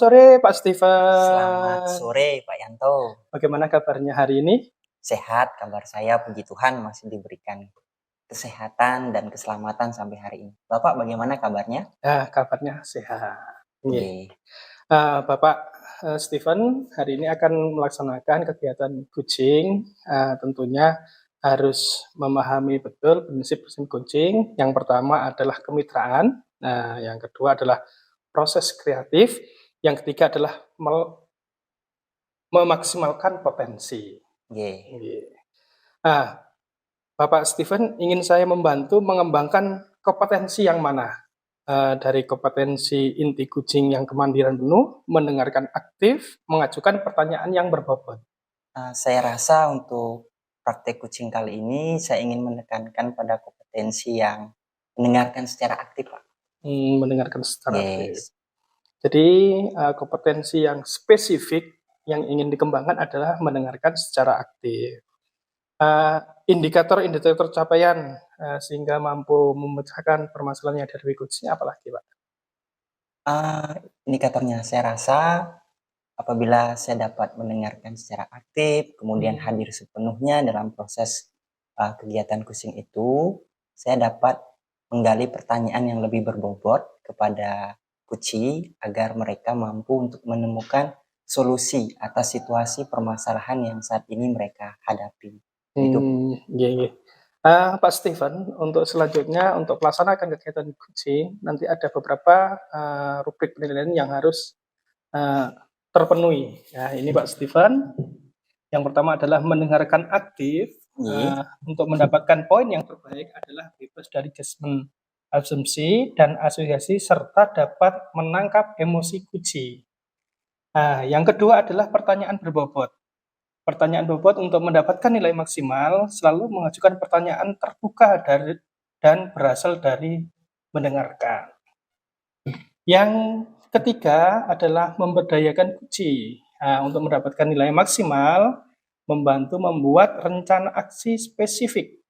sore Pak Selamat Steven. sore Pak Yanto. Bagaimana kabarnya hari ini? Sehat, kabar saya puji Tuhan masih diberikan kesehatan dan keselamatan sampai hari ini. Bapak bagaimana kabarnya? Kabarnya sehat. Nggih. Bapak Steven hari ini akan melaksanakan kegiatan coaching. Tentunya harus memahami betul prinsip-prinsip coaching. Yang pertama adalah kemitraan. Yang kedua adalah proses kreatif. Yang ketiga adalah memaksimalkan potensi. Nggih. Bapak Steven ingin saya membantu mengembangkan kompetensi yang mana? Dari kompetensi inti coaching yang kemandirian penuh, mendengarkan aktif, mengajukan pertanyaan yang berbobot. Saya rasa untuk praktek coaching kali ini saya ingin menekankan pada kompetensi yang mendengarkan secara aktif, Pak. Mendengarkan secara aktif. Yes. Jadi kompetensi yang spesifik yang ingin dikembangkan adalah mendengarkan secara aktif. Indikator-indikator capaian sehingga mampu memecahkan permasalahan yang ada di coaching apalagi, Pak? Indikatornya saya rasa apabila saya dapat mendengarkan secara aktif, kemudian hadir sepenuhnya dalam proses kegiatan coaching itu, saya dapat menggali pertanyaan yang lebih berbobot kepada coachee agar mereka mampu untuk menemukan solusi atas situasi permasalahan yang saat ini mereka hadapi. Pak Steven, untuk selanjutnya untuk melaksanakan kegiatan coaching nanti ada beberapa rubrik penilaian yang harus terpenuhi. Ini Pak Steven. Yang pertama adalah mendengarkan aktif. Untuk mendapatkan poin yang terbaik adalah bebas dari judgement, asumsi, dan asosiasi serta dapat menangkap emosi coachee. Yang kedua adalah pertanyaan berbobot. Pertanyaan bobot untuk mendapatkan nilai maksimal selalu mengajukan pertanyaan terbuka dan berasal dari mendengarkan. Yang ketiga adalah memberdayakan coachee. Untuk mendapatkan nilai maksimal, membantu membuat rencana aksi spesifik.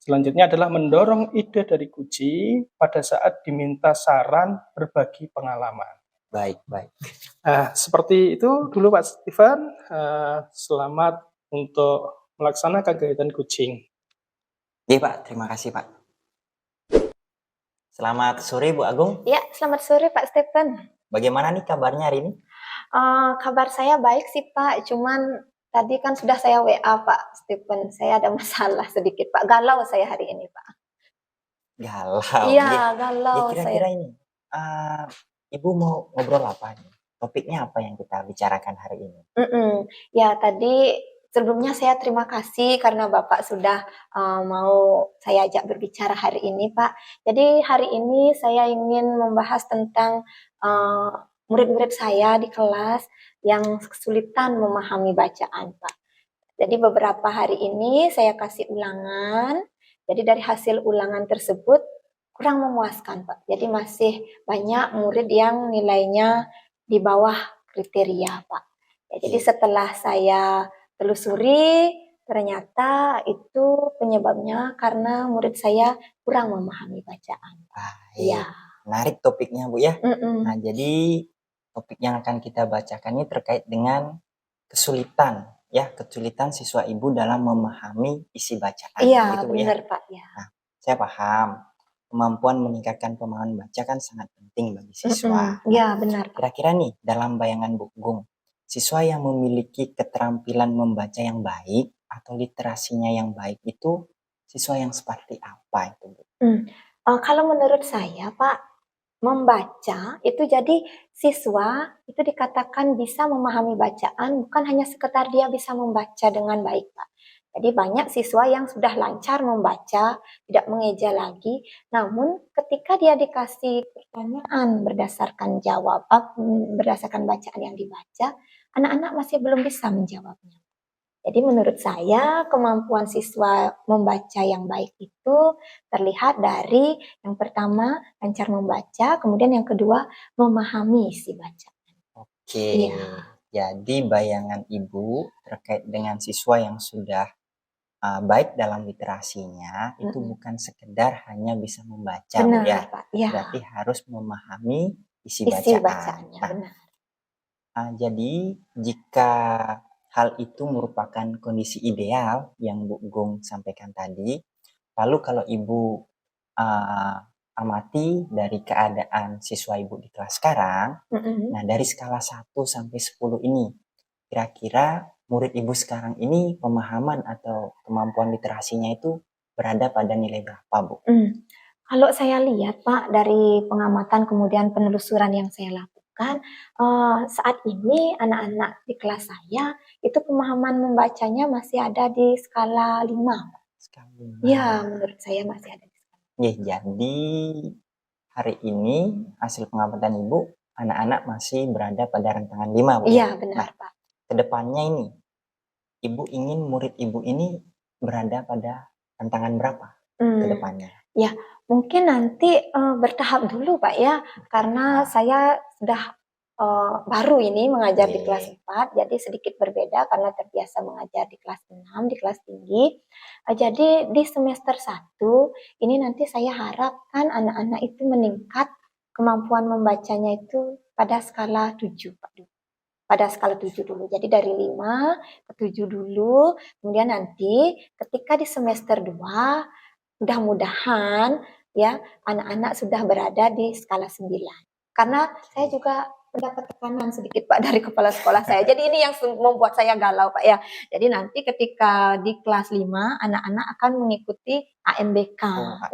Selanjutnya adalah mendorong ide dari coachee pada saat diminta saran berbagi pengalaman. Baik. Seperti itu dulu Pak Steven. Selamat untuk melaksanakan kegiatan coaching. Iya Pak, terima kasih Pak. Selamat sore Bu Agung. Ya, selamat sore Pak Steven. Bagaimana nih kabarnya hari ini? Kabar saya baik sih Pak, cuman tadi kan sudah saya WA Pak Steven, saya ada masalah sedikit Pak, galau saya hari ini Pak. Galau? Iya, galau ya, kira-kira ini, Ibu mau ngobrol apa nih? Topiknya apa yang kita bicarakan hari ini? Ya, tadi sebelumnya saya terima kasih karena Bapak sudah mau saya ajak berbicara hari ini Pak. Jadi hari ini saya ingin membahas tentang murid-murid saya di kelas yang kesulitan memahami bacaan Pak. Jadi beberapa hari ini saya kasih ulangan, jadi dari hasil ulangan tersebut kurang memuaskan Pak. Jadi masih banyak murid yang nilainya di bawah kriteria Pak. Jadi setelah saya telusuri, ternyata itu penyebabnya karena murid saya kurang memahami bacaan. Iya. Menarik topiknya Bu ya. Nah jadi topik yang akan kita bacakan ini terkait dengan kesulitan siswa Ibu dalam memahami isi bacaan. Iya benar ya? Pak ya. Nah saya paham kemampuan meningkatkan pemahaman baca kan sangat penting bagi siswa. Iya benar. Kira-kira nih dalam bayangan Bu Gung, siswa yang memiliki keterampilan membaca yang baik atau literasinya yang baik itu siswa yang seperti apa itu Bu? Kalau menurut saya Pak, membaca itu jadi siswa itu dikatakan bisa memahami bacaan bukan hanya sekedar dia bisa membaca dengan baik Pak. Jadi banyak siswa yang sudah lancar membaca, tidak mengeja lagi, namun ketika dia dikasih pertanyaan berdasarkan berdasarkan bacaan yang dibaca, anak-anak masih belum bisa menjawabnya. Jadi menurut saya kemampuan siswa membaca yang baik itu terlihat dari yang pertama lancar membaca, kemudian yang kedua memahami isi bacaan. Oke, jadi bayangan Ibu terkait dengan siswa yang sudah baik dalam literasinya itu bukan sekedar hanya bisa membaca, benar, Bu ya. Pak. Ya. Berarti harus memahami isi isi bacaan. bacaannya, Nah, benar. jadi jika hal itu merupakan kondisi ideal yang Bu Gung sampaikan tadi, lalu kalau Ibu amati dari keadaan siswa Ibu di kelas sekarang, nah dari skala 1 sampai 10 ini, kira-kira murid Ibu sekarang ini pemahaman atau kemampuan literasinya itu berada pada nilai berapa, Bu? Kalau saya lihat Pak dari pengamatan kemudian penelusuran yang saya lakukan, saat ini anak-anak di kelas saya itu pemahaman membacanya masih ada di skala 5. Skala 5. Ya, menurut saya masih ada di skala 5. Jadi hari ini hasil pengamatan Ibu, anak-anak masih berada pada rentangan 5, Bu. Iya, benar Nah, Pak. kedepannya ini, Ibu ingin murid Ibu ini berada pada rentangan berapa kedepannya? Ya, mungkin nanti bertahap dulu Pak ya, karena saya sudah baru ini mengajar di kelas 4, jadi sedikit berbeda karena terbiasa mengajar di kelas 6, di kelas tinggi. Jadi di semester 1, ini nanti saya harapkan anak-anak itu meningkat kemampuan membacanya itu pada skala 7, Pak. Pada skala 7 dulu. Jadi dari 5 ke 7 dulu, kemudian nanti ketika di semester 2, mudah-mudahan ya anak-anak sudah berada di skala 9. Karena saya juga mendapat tekanan sedikit Pak dari kepala sekolah saya. Jadi ini yang membuat saya galau Pak ya. Jadi nanti ketika di kelas 5 anak-anak akan mengikuti AMBK.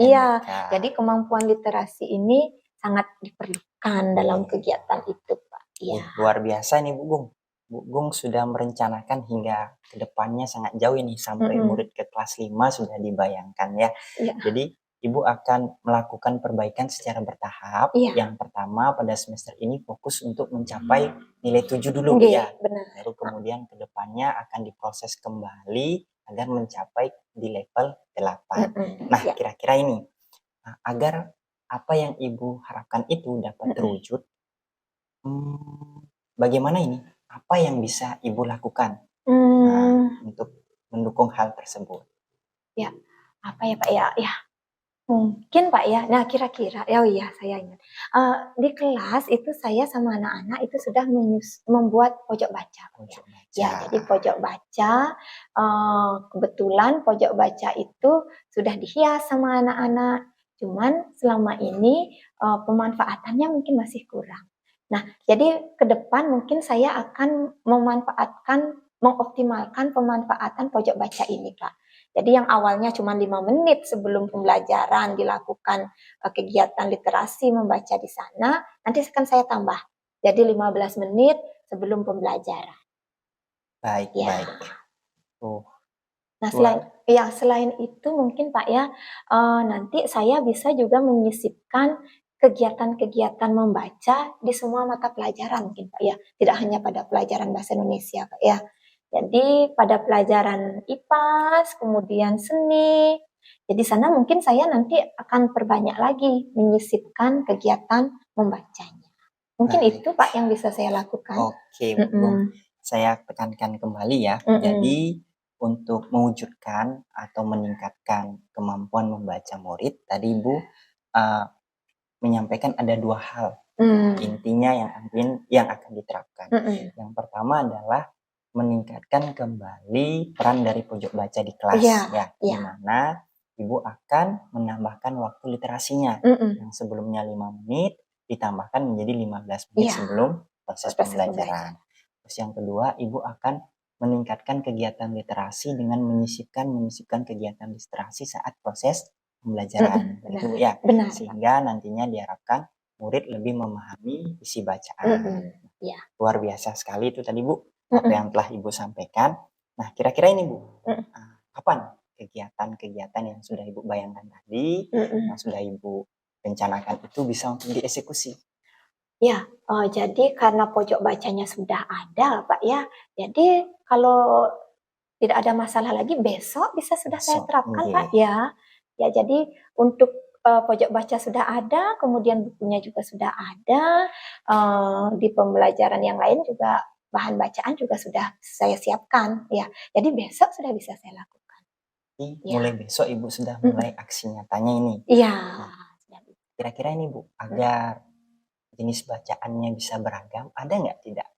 Iya, jadi kemampuan literasi ini sangat diperlukan dalam kegiatan itu Pak. Iya. Luar biasa nih Bu Gung. Bu Gung sudah merencanakan hingga kedepannya sangat jauh ini sampai murid ke kelas 5 sudah dibayangkan ya. Jadi Ibu akan melakukan perbaikan secara bertahap. Yang pertama pada semester ini fokus untuk mencapai nilai 7 dulu ya. Benar. Baru kemudian kedepannya akan diproses kembali agar mencapai di level 8. Nah, kira-kira ini agar apa yang Ibu harapkan itu dapat terwujud, bagaimana ini? Apa yang bisa Ibu lakukan untuk mendukung hal tersebut? Ya, apa ya Pak ya? Ya, mungkin Pak ya. Nah kira-kira, oh iya saya ingat. Di kelas itu saya sama anak-anak itu sudah membuat pojok baca. Ya, jadi pojok baca, kebetulan pojok baca itu sudah dihias sama anak-anak. Cuman selama ini pemanfaatannya mungkin masih kurang. Nah, jadi ke depan mungkin saya akan mengoptimalkan pemanfaatan pojok baca ini, Kak. Jadi yang awalnya cuma 5 menit sebelum pembelajaran dilakukan kegiatan literasi membaca di sana, nanti akan saya tambah. Jadi 15 menit sebelum pembelajaran. Baik. Nah, selain itu mungkin Pak ya, nanti saya bisa juga menyisipkan kegiatan-kegiatan membaca di semua mata pelajaran mungkin Pak ya, tidak hanya pada pelajaran bahasa Indonesia Pak ya. Jadi pada pelajaran IPAS, kemudian seni, jadi sana mungkin saya nanti akan perbanyak lagi menyisipkan kegiatan membacanya. Mungkin itu Pak yang bisa saya lakukan. Oke, Bu. Saya tekankan kembali ya. Jadi untuk mewujudkan atau meningkatkan kemampuan membaca murid, tadi Ibu menyampaikan ada 2 hal intinya yang akan diterapkan. Yang pertama adalah meningkatkan kembali peran dari pojok baca di kelas di mana Ibu akan menambahkan waktu literasinya yang sebelumnya 5 menit ditambahkan menjadi 15 menit sebelum proses pembelajaran. Terus yang kedua, Ibu akan meningkatkan kegiatan literasi dengan menyisipkan kegiatan literasi saat proses pembelajaran. Itu ya. Sehingga nantinya diharapkan murid lebih memahami isi bacaan. Luar biasa sekali itu tadi Bu, apa yang telah Ibu sampaikan. Nah, kira-kira ini Bu, kapan kegiatan-kegiatan yang sudah Ibu bayangkan tadi, yang sudah Ibu rencanakan itu bisa untuk dieksekusi? Ya, jadi karena pojok bacanya sudah ada Pak ya, jadi kalau tidak ada masalah lagi besok bisa sudah saya terapkan Pak ya. Ya jadi untuk pojok baca sudah ada, kemudian bukunya juga sudah ada, di pembelajaran yang lain juga bahan bacaan juga sudah saya siapkan ya. Jadi besok sudah bisa saya lakukan. Mulai besok Ibu sudah mulai aksi nyatanya ini. Iya. Kira-kira ini Bu, agar jenis bacaannya bisa beragam, ada nggak tidak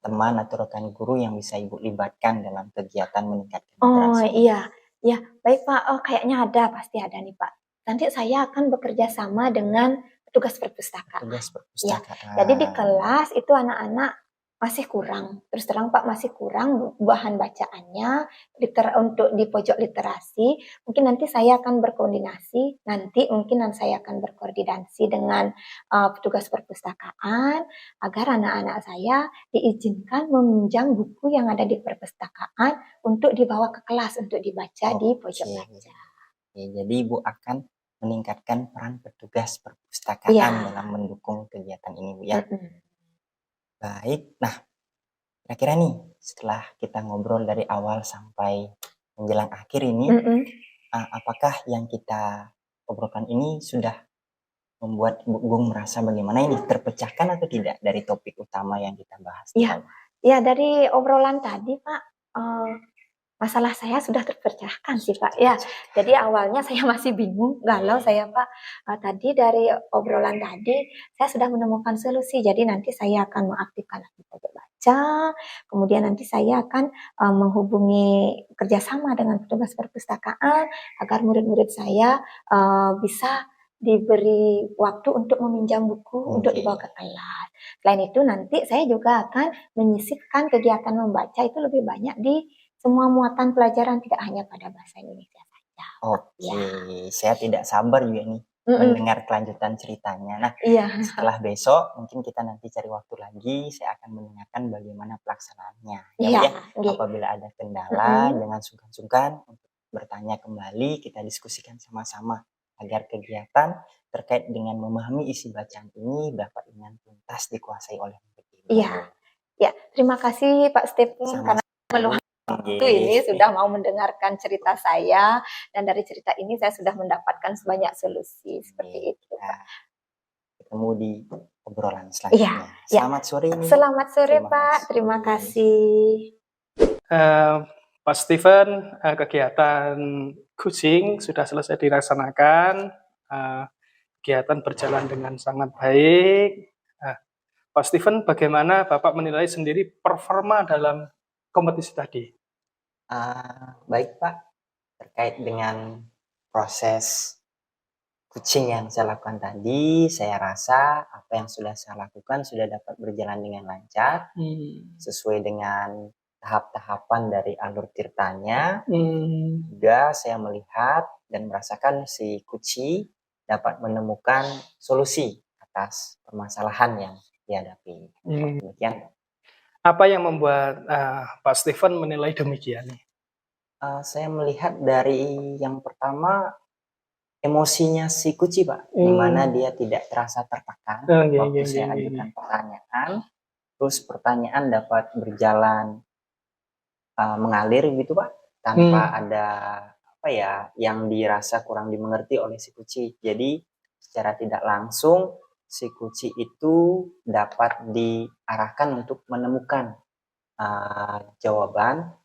teman atau rekan guru yang bisa Ibu libatkan dalam kegiatan meningkatkan Oh literasi? iya, ya baik Pak. Oh kayaknya ada, pasti ada nih Pak. Nanti saya akan bekerja sama dengan petugas perpustakaan. Tugas Ya, jadi di perpustakaan. kelas itu anak-anak masih kurang. Terus terang Pak, masih kurang bahan bacaannya untuk di pojok literasi. Mungkin nanti saya akan berkoordinasi, nanti mungkin saya akan berkoordinasi dengan petugas perpustakaan agar anak-anak saya diizinkan meminjam buku yang ada di perpustakaan untuk dibawa ke kelas untuk dibaca di pojok Oke. baca. Oke, jadi Ibu akan meningkatkan peran petugas Iya. perpustakaan dalam mendukung kegiatan ini, Bu ya. Mm-mm. Baik, nah kira-kira nih setelah kita ngobrol dari awal sampai menjelang akhir ini, Mm-mm. apakah yang kita obrolkan ini sudah membuat Bu Gung merasa bagaimana ini terpecahkan atau tidak dari topik utama yang kita bahas di Iya. awal? Ya, dari obrolan tadi, Pak, masalah saya sudah terpecahkan sih, Pak. Ya, jadi awalnya saya masih bingung, galau saya, Pak. Tadi dari obrolan tadi, saya sudah menemukan solusi. Jadi nanti saya akan mengaktifkan lagi pojok baca, kemudian nanti saya akan menghubungi kerjasama dengan petugas perpustakaan agar murid-murid saya bisa diberi waktu untuk meminjam buku untuk dibawa ke kelas. Selain itu nanti saya juga akan menyisipkan kegiatan membaca itu lebih banyak di semua muatan pelajaran, tidak hanya pada bahasa Indonesia saja. Oke, Ya. saya tidak sabar juga nih mendengar kelanjutan ceritanya. Nah, Iya. setelah besok mungkin kita nanti cari waktu lagi, saya akan mendengarkan bagaimana pelaksanaannya. Ya, Bu Iya. ya, Nggih. apabila ada kendala jangan sungkan-sungkan untuk bertanya kembali, kita diskusikan sama-sama agar kegiatan terkait dengan memahami isi bacaan ini dapat dengan tuntas dikuasai oleh murid ini. Iya. Ya, terima kasih Pak Stephen karena meluangkan waktu ini sudah mau mendengarkan cerita saya, dan dari cerita ini saya sudah mendapatkan banyak solusi seperti itu, Pak. Ketemu di obrolan selanjutnya. Iya. Selamat sore ini. Selamat sore Terima Pak, kasih. terima kasih. Pak Steven, kegiatan kucing sudah selesai dilaksanakan. Kegiatan berjalan dengan sangat baik. Pak Steven, bagaimana Bapak menilai sendiri performa dalam kompetisi tadi? Baik Pak, terkait dengan proses kucing yang saya lakukan tadi, saya rasa apa yang sudah saya lakukan sudah dapat berjalan dengan lancar, sesuai dengan tahap-tahapan dari alur tirtanya. Juga saya melihat dan merasakan si kucing dapat menemukan solusi atas permasalahan yang dihadapi. Demikian. Apa yang membuat Pak Steven menilai demikian? Saya melihat dari yang pertama emosinya si kucing, Pak, di mana dia tidak terasa tertekan waktu saya ajukan pertanyaan, terus pertanyaan dapat berjalan mengalir gitu, Pak, tanpa ada apa ya yang dirasa kurang dimengerti oleh si kucing. Jadi secara tidak langsung si kucing itu dapat diarahkan untuk menemukan jawaban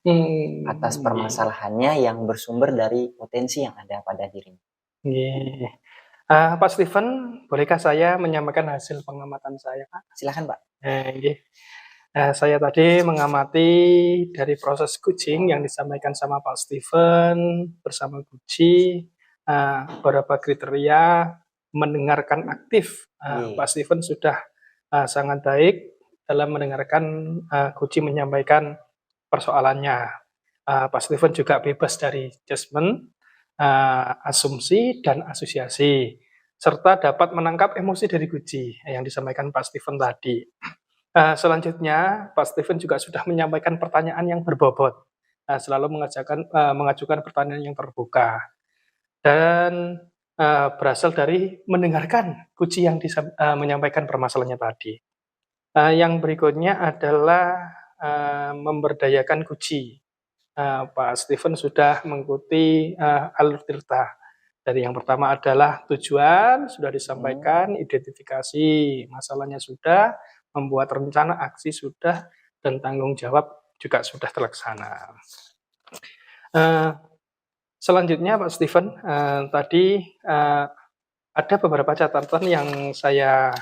atas permasalahannya yang bersumber dari potensi yang ada pada dirinya. Pak Steven, bolehkah saya menyampaikan hasil pengamatan saya, Pak? Silakan, Pak. Saya tadi mengamati dari proses kucing yang disampaikan sama Pak Steven bersama Guci, beberapa kriteria mendengarkan aktif. Pak Steven sudah sangat baik dalam mendengarkan Guci menyampaikan persoalannya. Pak Steven juga bebas dari judgement, asumsi dan asosiasi, serta dapat menangkap emosi dari Guci yang disampaikan Pak Steven tadi. Selanjutnya, Pak Steven juga sudah menyampaikan pertanyaan yang berbobot, selalu mengajukan pertanyaan yang terbuka, dan berasal dari mendengarkan Guci yang menyampaikan permasalahannya tadi. Yang berikutnya adalah memberdayakan Guci. Pak Steven sudah mengikuti alur tirta. Dari yang pertama adalah tujuan, sudah disampaikan, identifikasi masalahnya sudah, membuat rencana aksi sudah, dan tanggung jawab juga sudah terlaksana. Selanjutnya Pak Steven, tadi ada beberapa catatan yang saya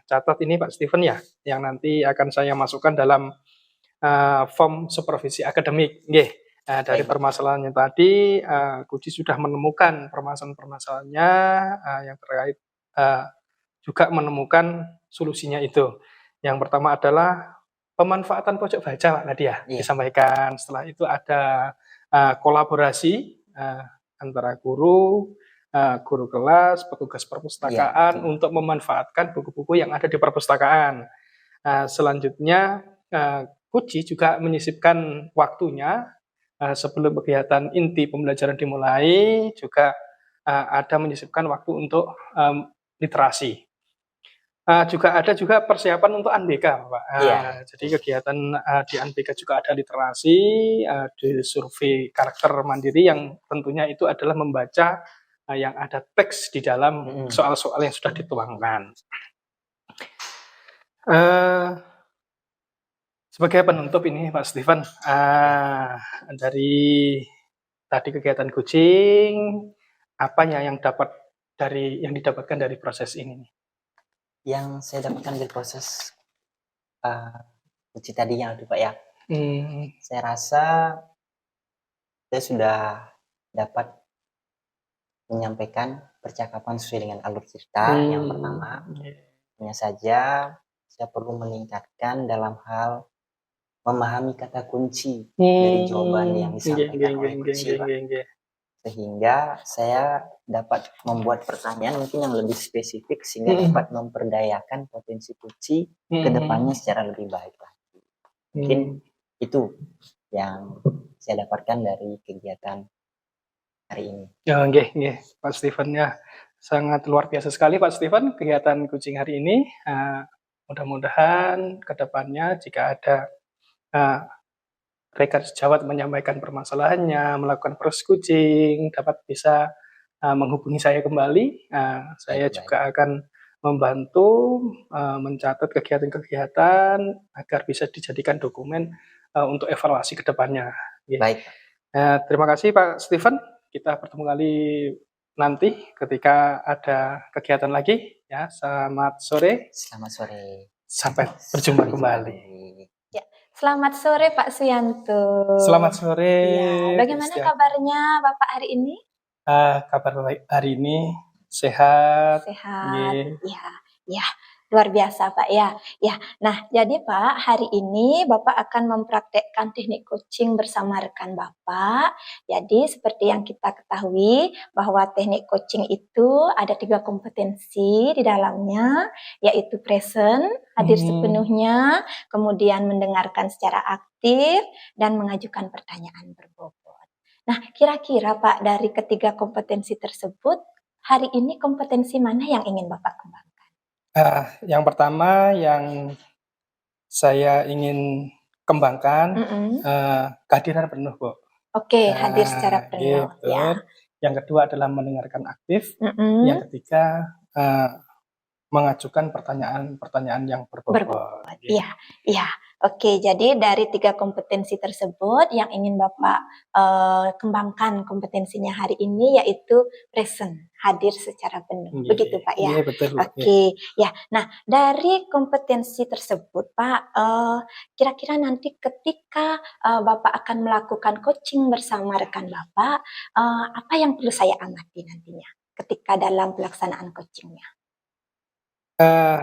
catat ini Pak Steven ya, yang nanti akan saya masukkan dalam form supervisi akademik. Nggih. Dari Baik, Pak. permasalahannya tadi, Kuci sudah menemukan permasalahan-permasalahannya, yang terkait, juga menemukan solusinya itu. Yang pertama adalah pemanfaatan pojok baca Pak tadi ya, Iya, disampaikan. Setelah itu ada, kolaborasi, antara guru kelas, petugas iya, perpustakaan betul. untuk memanfaatkan buku-buku yang ada di perpustakaan. Selanjutnya, Kuci juga menyisipkan waktunya, sebelum kegiatan inti pembelajaran dimulai, juga, ada menyisipkan waktu untuk, literasi. Juga ada juga persiapan untuk UNBK, Pak. Iya, Jadi betul. kegiatan, di UNBK juga ada literasi, di survei karakter mandiri yang tentunya itu adalah membaca, yang ada teks di dalam Mhm. soal-soal yang sudah dituangkan. Eee Sebagai penutup ini Pak Steven, dari tadi kegiatan kucing, apa ya yang didapatkan dari proses ini nih? Yang saya dapatkan dari proses, eee, uji tadi yang itu, Pak, ya, Mmm, saya rasa saya sudah dapat menyampaikan percakapan sesuai dengan alur cerita yang pertama. iya. Hanya saja saya perlu meningkatkan dalam hal memahami kata kunci dari jawaban yang Nggih disampaikan nggih oleh nggih nggih kunci, nggih Pak. nggih nggih. Sehingga saya dapat membuat pertanyaan mungkin yang lebih spesifik sehingga Mhm dapat memperdayakan potensi kunci ke depannya mhm. secara lebih baik lagi. Mungkin Mmm, itu yang saya dapatkan dari kegiatan hari ini. oh nggih nggih, Pak Steven ya, sangat luar biasa sekali Pak Steven kegiatan kucing hari ini, mudah-mudahan ke depannya jika ada, eee rekan sejawat menyampaikan permasalahannya, melakukan proses kucing, dapat bisa, menghubungi saya kembali, Baik, saya baik. juga akan membantu, mencatat kegiatan-kegiatan agar bisa dijadikan dokumen, untuk evaluasi ke depannya, nggih. Baik, Pak. Terima kasih Pak Steven, kita bertemu kali nanti ketika ada kegiatan lagi ya. Selamat sore, Selamat sore. sampai berjumpa Sampai jumpa kembali. lagi. Ya, selamat sore Pak Suyanto. Selamat sore, Iya, bagaimana Kristian. kabarnya Bapak hari ini? Kabar baik hari ini sehat, Sehat. nggih. Ya, ya, luar biasa Pak ya. Ya, nah jadi Pak, hari ini Bapak akan mempraktekkan teknik coaching bersama rekan Bapak. Jadi seperti yang kita ketahui bahwa teknik coaching itu ada 3 kompetensi di dalamnya, yaitu present, hadir sepenuhnya, kemudian mendengarkan secara aktif, dan mengajukan pertanyaan berbobot. Nah, kira-kira Pak, dari ketiga kompetensi tersebut, hari ini kompetensi mana yang ingin Bapak kembangkan? Yang pertama yang saya ingin kembangkan, Mhm. kehadiran penuh, Bu. Oke, hadir secara Nggih, penuh, ya. betul. Yang kedua adalah mendengarkan aktif, yang Mhm. ketiga, mengajukan pertanyaan-pertanyaan yang berbobot, Berbobot, nggih. iya iya. Oke, jadi dari 3 kompetensi tersebut yang ingin Bapak, kembangkan kompetensinya hari ini yaitu present, hadir secara penuh, Nggih, begitu Pak ya? nggih betul, Bu, nggih. Oke, ya. Nah, dari kompetensi tersebut Pak, kira-kira nanti ketika, Bapak akan melakukan coaching bersama rekan Bapak, apa yang perlu saya amati nantinya ketika dalam pelaksanaan coaching-nya? Eee,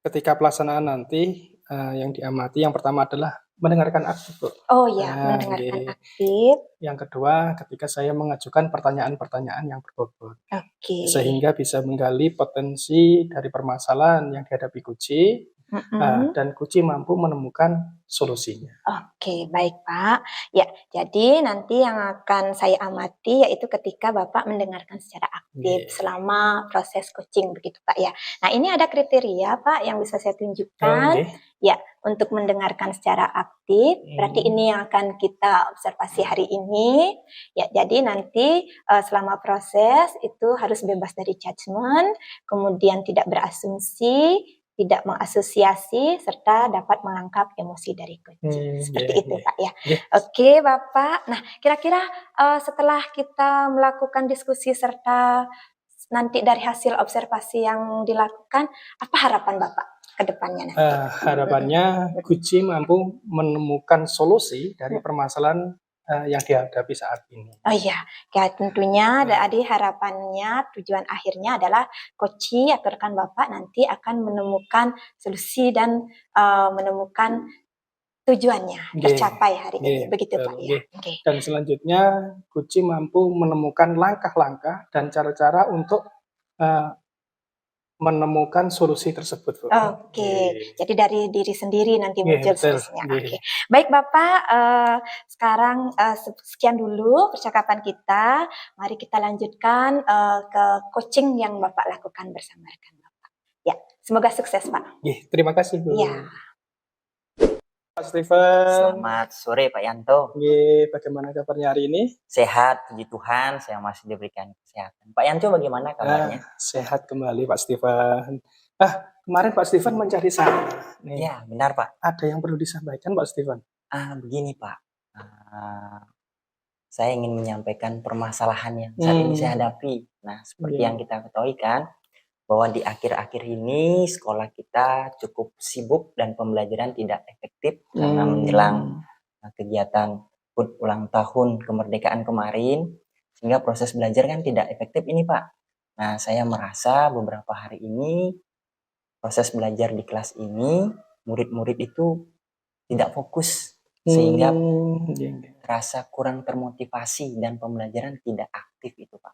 Ketika pelaksanaan nanti, yang diamati yang pertama adalah mendengarkan aktif, Bu. Oh ya, mendengarkan Nggih. aktif. Yang kedua, ketika saya mengajukan pertanyaan-pertanyaan yang berbobot, Oke. sehingga bisa menggali potensi dari permasalahan yang dihadapi kucing, Mhm. dan kucing mampu menemukan solusinya. Oke, baik Pak. Ya, jadi nanti yang akan saya amati yaitu ketika Bapak mendengarkan secara aktif Nggih. selama proses coaching begitu Pak ya. Nah, ini ada kriteria Pak yang bisa saya Oh, tunjukkan. nggih. Ya, untuk mendengarkan secara aktif, berarti Mmm, ini yang akan kita observasi hari ini. Ya, jadi nanti selama proses itu harus bebas dari judgement, kemudian tidak berasumsi, tidak mengasosiasi, serta dapat menangkap emosi dari kucing. nggih Seperti itu, nggih. Pak, ya. Nggih, Oke, Bapak. Nah, kira-kira, setelah kita melakukan diskusi serta nanti dari hasil observasi yang dilakukan, apa harapan Bapak ke depannya nanti? Harapannya Guci mampu menemukan solusi dari permasalahan yang dihadapi saat ini. Oh iya, ya tentunya tadi harapannya tujuan akhirnya adalah Koci atau rekan Bapak nanti akan menemukan solusi dan menemukan tujuannya Nggih, tercapai hari ini. nggih, Begitu betul, Pak ya. nggih. Oke. Dan selanjutnya Guci mampu menemukan langkah-langkah dan cara-cara untuk menemukan solusi tersebut, Bu. Oke, Nggih. jadi dari diri sendiri nanti Nggih, muncul betul. solusinya. Nggih. Oke, baik Bapak, sekarang sekian dulu percakapan kita. Mari kita lanjutkan ke coaching yang Bapak lakukan bersama rekan Bapak. Ya, semoga sukses Pak. Nggih, terima kasih, Bu. Ya. Pak Steven. Selamat sore Pak Yanto. Nggih, bagaimana kabarnya hari ini? Sehat, puji Tuhan, saya masih diberikan kesehatan. Pak Yanto bagaimana kabarnya? Sehat kembali Pak Steven. Kemarin Pak Steven mencari saya. Nih, Ya, benar Pak. ada yang perlu disampaikan Pak Steven? Begini Pak. Saya ingin menyampaikan permasalahan yang saat ini saya hadapi. Nah, seperti yang kita ketahui kan, bahwa di akhir-akhir ini sekolah kita cukup sibuk dan pembelajaran tidak efektif karena menjelang kegiatan HUT ulang tahun kemerdekaan kemarin, sehingga proses belajar kan tidak efektif ini Pak. Nah, saya merasa beberapa hari ini proses belajar di kelas ini, murid-murid itu tidak fokus, sehingga terasa kurang termotivasi dan pembelajaran tidak aktif itu Pak.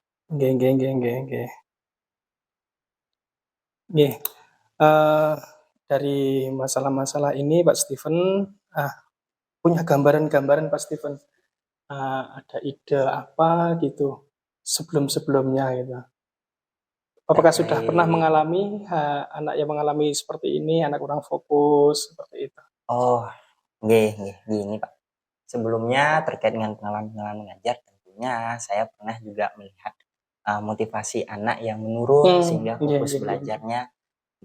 Nggih. Dari masalah-masalah ini Pak Steven punya gambaran-gambaran Pak Steven, ada ide apa gitu sebelum-sebelumnya gitu. Apakah sudah pernah mengalami anak yang mengalami seperti ini, anak kurang fokus seperti itu? Oh, gini Pak. Sebelumnya terkait dengan pengalaman mengajar, tentunya saya pernah juga melihat motivasi anak yang menurun sehingga fokus belajarnya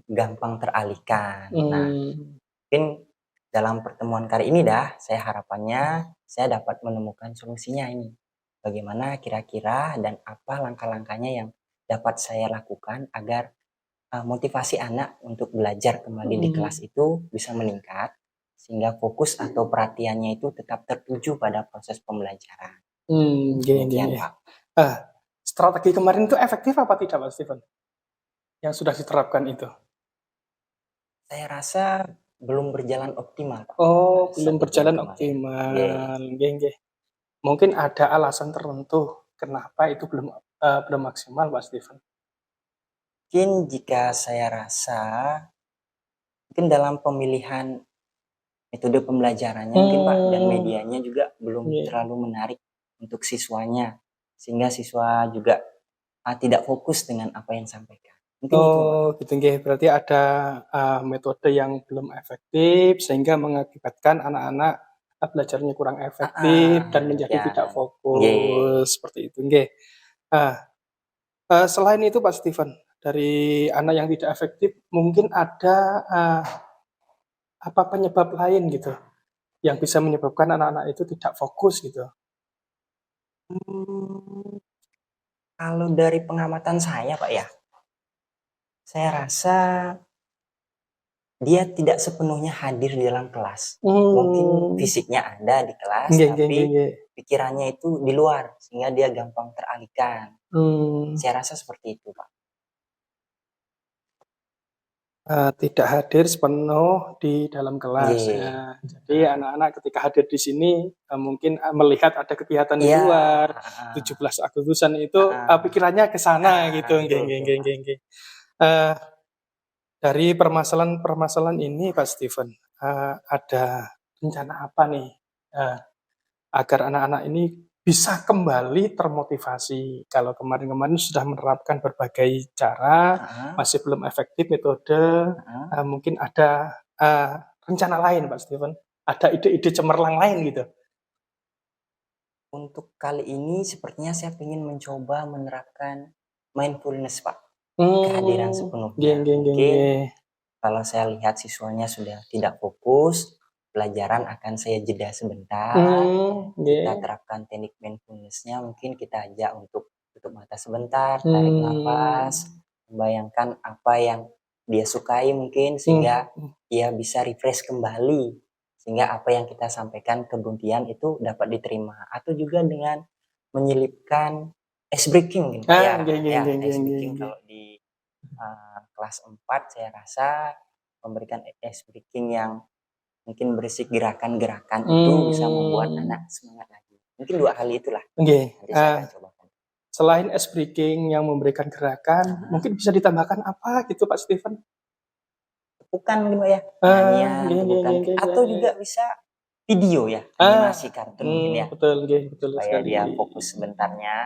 gampang teralihkan. Nah, mungkin dalam pertemuan kali ini saya harapannya saya dapat menemukan solusinya ini. Bagaimana kira-kira dan apa langkah-langkahnya yang dapat saya lakukan agar motivasi anak untuk belajar kembali di kelas itu bisa meningkat, sehingga fokus atau perhatiannya itu tetap tertuju pada proses pembelajaran. Demikian Pak. Strategi kemarin itu efektif apa tidak Pak Steven? Yang sudah diterapkan itu? Saya rasa belum berjalan optimal Pak. Oh, belum berjalan optimal. Nggih. Mungkin ada alasan tertentu kenapa itu belum maksimal Pak Steven? Mungkin jika saya rasa mungkin dalam pemilihan metode pembelajarannya mungkin Pak, dan medianya juga belum terlalu menarik untuk siswanya, sehingga siswa juga tidak fokus dengan apa yang disampaikan. Mungkin gitu nggih. Berarti ada metode yang belum efektif sehingga mengakibatkan anak-anak belajarnya kurang efektif dan menjadi tidak fokus seperti itu nggih. Selain itu Pak Steven, dari anak yang tidak efektif mungkin ada apa penyebab lain gitu yang bisa menyebabkan anak-anak itu tidak fokus gitu? Kalau dari pengamatan saya Pak ya, saya rasa dia tidak sepenuhnya hadir di dalam kelas. Mungkin fisiknya ada di kelas, tapi pikirannya itu di luar, sehingga dia gampang teralihkan. Saya rasa seperti itu Pak. Tidak hadir sepenuh di dalam kelas. Jadi anak-anak ketika hadir di sini mungkin melihat ada kegiatan di luar, 17 Agustusan itu pikirannya ke sana gitu. Nggih. Dari permasalahan ini Pak Steven, ada rencana apa nih agar anak-anak ini bisa kembali termotivasi? Kalau kemarin-kemarin sudah menerapkan berbagai cara, masih belum efektif metode, mungkin ada rencana lain Pak Steven? Ada ide-ide cemerlang lain gitu? Untuk kali ini sepertinya saya ingin mencoba menerapkan mindfulness Pak. Kehadiran sepenuhnya. Mungkin kalau saya lihat siswanya sudah tidak fokus, pelajaran akan saya jeda sebentar. Kita terapkan teknik mindfulness-nya, mungkin kita ajak untuk tutup mata sebentar, tarik Hmm. nafas, membayangkan apa yang dia sukai mungkin, sehingga ia bisa refresh kembali, sehingga apa yang kita sampaikan ke Buntian itu dapat diterima. Atau juga dengan menyelipkan ice breaking gitu. Ah, Ya, nggih, ya, nggih, nggih, ice nggih, breaking nggih. kalau di kelas 4 saya rasa memberikan ice breaking yang mungkin berisi gerakan-gerakan itu bisa membuat anak semangat lagi. Mungkin 2 hal itulah Nggih, nanti saya akan cobakan. selain ice breaking yang memberikan gerakan, mungkin bisa ditambahkan apa gitu Pak Steven? Tepukan gitu ya, Ah, nyanyian, nggih, nggih, tepukan, nggih, nggih, atau nggih. juga bisa video ya, animasi kartun mungkin ya, Betul, nggih, betul supaya sekali. dia fokus sebentarnya,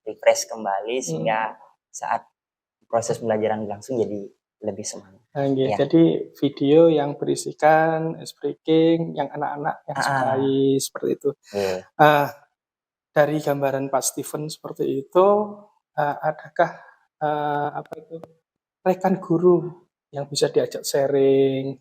refresh kembali sehingga saat proses pembelajaran berlangsung jadi lebih semangat. Nggih, Ya. jadi video yang berisikan ice breaking yang anak-anak yang sukai seperti itu. Nggih. Dari gambaran Pak Steven seperti itu, adakah apa itu rekan guru yang bisa diajak sharing?